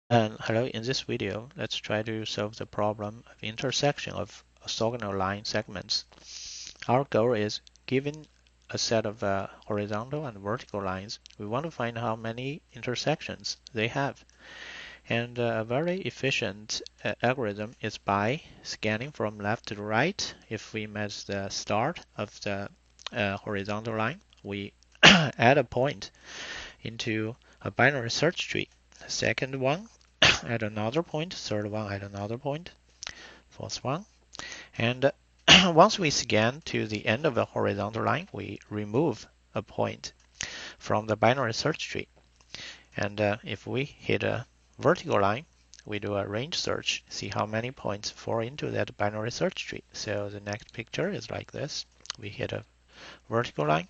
Hello, in this video, let's try to solve the problem of intersection of orthogonal line segments. Our goal is, given a set of horizontal and vertical lines, we want to find how many intersections they have. And a very efficient algorithm is by scanning from left to right. If we match the start of the horizontal line, we add a point into a binary search tree. The second one at another point, third one at another point, fourth one. And once we scan to the end of the horizontal line, we remove a point from the binary search tree. And if we hit a vertical line, we do a range search, see how many points fall into that binary search tree. So the next picture is like this. We hit a vertical line,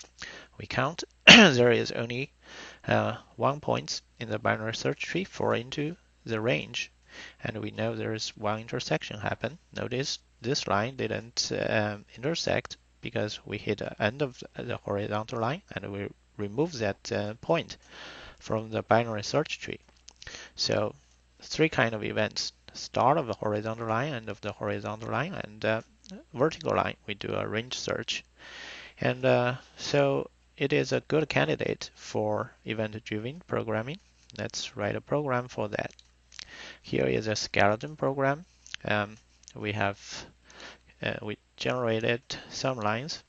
we count, there is only 1 point in the binary search tree fall into the range, and we know there is one intersection happen. Notice this line didn't intersect because we hit the end of the horizontal line and we remove that point from the binary search tree. So three kind of events: start of the horizontal line, end of the horizontal line, and vertical line. We do a range search, and so it is a good candidate for event-driven programming. Let's write a program for that. Here is a skeleton program. Um, we have we generated some lines,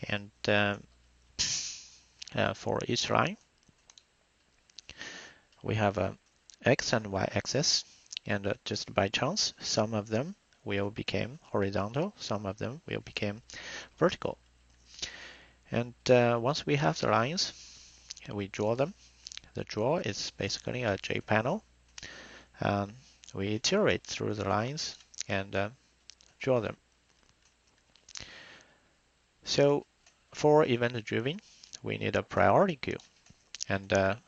and for each line we have a x and y axis, and just by chance some of them will become horizontal, some of them will become vertical. And once we have the lines, we draw them. The draw is basically a J-panel. We iterate through the lines and draw them. So for event-driven, we need a priority queue, and the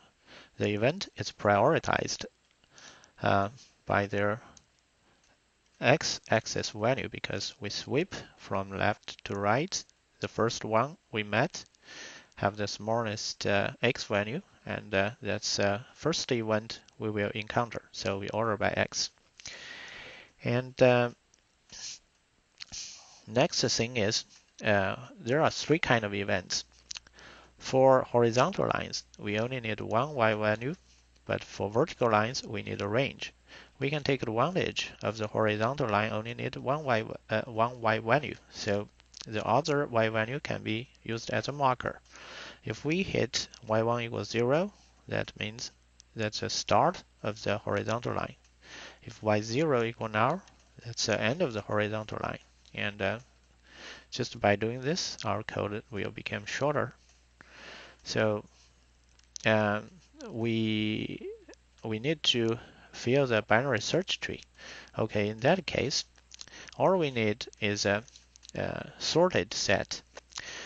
event is prioritized by their x-axis value because we sweep from left to right. The first one we met have the smallest x value, and that's first event we will encounter. So we order by x. And next thing is there are three kind of events. For horizontal lines, we only need one y value, but for vertical lines, we need a range. We can take advantage of the horizontal line only need one y value, so the other y value can be used as a marker. If we hit y1 equals 0, that means that's the start of the horizontal line. If y0 equals null, that's the end of the horizontal line. And just by doing this, our code will become shorter. So we need to fill the binary search tree. Okay, in that case, all we need is a sorted set.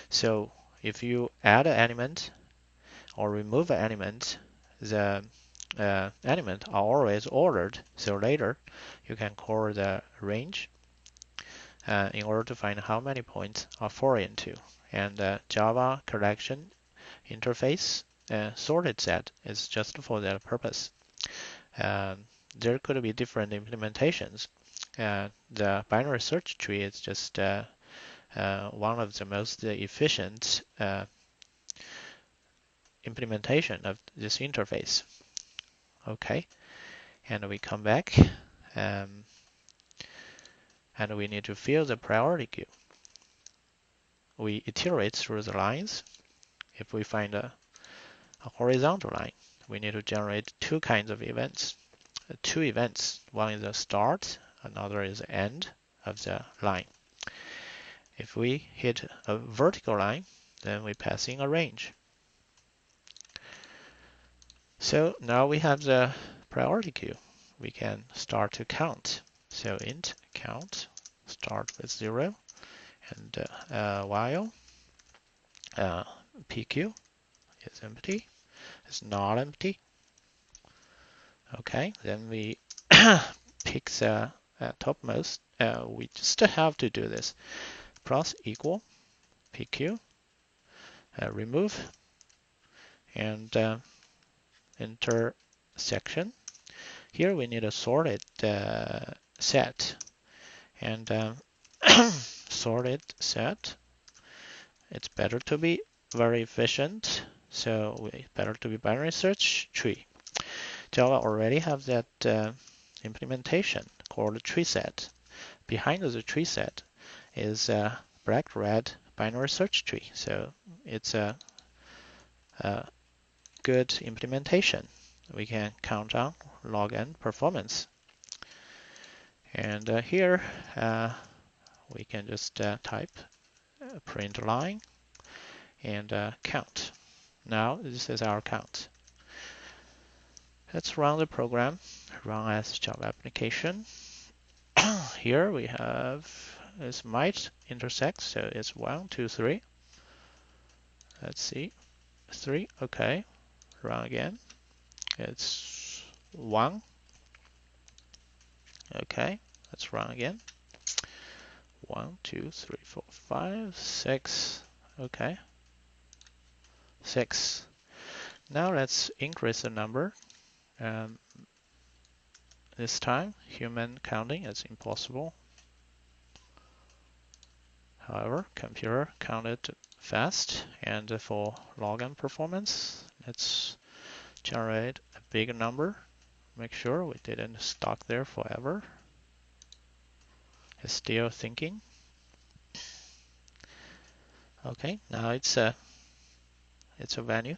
So if you add an element or remove an element, the element are always ordered. So later you can call the range in order to find how many points are fall into. And Java collection interface SortedSet is just for that purpose. There could be different implementations. The binary search tree is just one of the most efficient implementation of this interface. Okay, and we come back and we need to fill the priority queue. We iterate through the lines. If we find a horizontal line, we need to generate two kinds of events. Two events. One is the start, another is the end of the line. If we hit a vertical line, then we pass in a range. So now we have the priority queue. We can start to count. So int count, start with 0, and while pq is empty, it's not empty. Okay, then we pick the topmost. We just have to do this. Plus equal pq, remove, and intersection. Here we need a sorted set, and sorted set. It's better to be very efficient, so better to be binary search tree. Java already have that implementation called TreeSet. Behind the TreeSet is a black red binary search tree, so it's a good implementation. We can count on logN performance. And here we can just type print line and count. Now this is our count. Let's run the program, run as Java application. Here we have this might intersect, so it's 1, 2, 3. Let's see, 3, okay, run again. It's 1, okay, let's run again. 1, 2, 3, 4, 5, 6, okay, 6. Now let's increase the number. This time, human counting is impossible. However, computer counted fast, and for login performance, let's generate a big number. Make sure we didn't stuck there forever. It's still thinking. Okay, now it's a value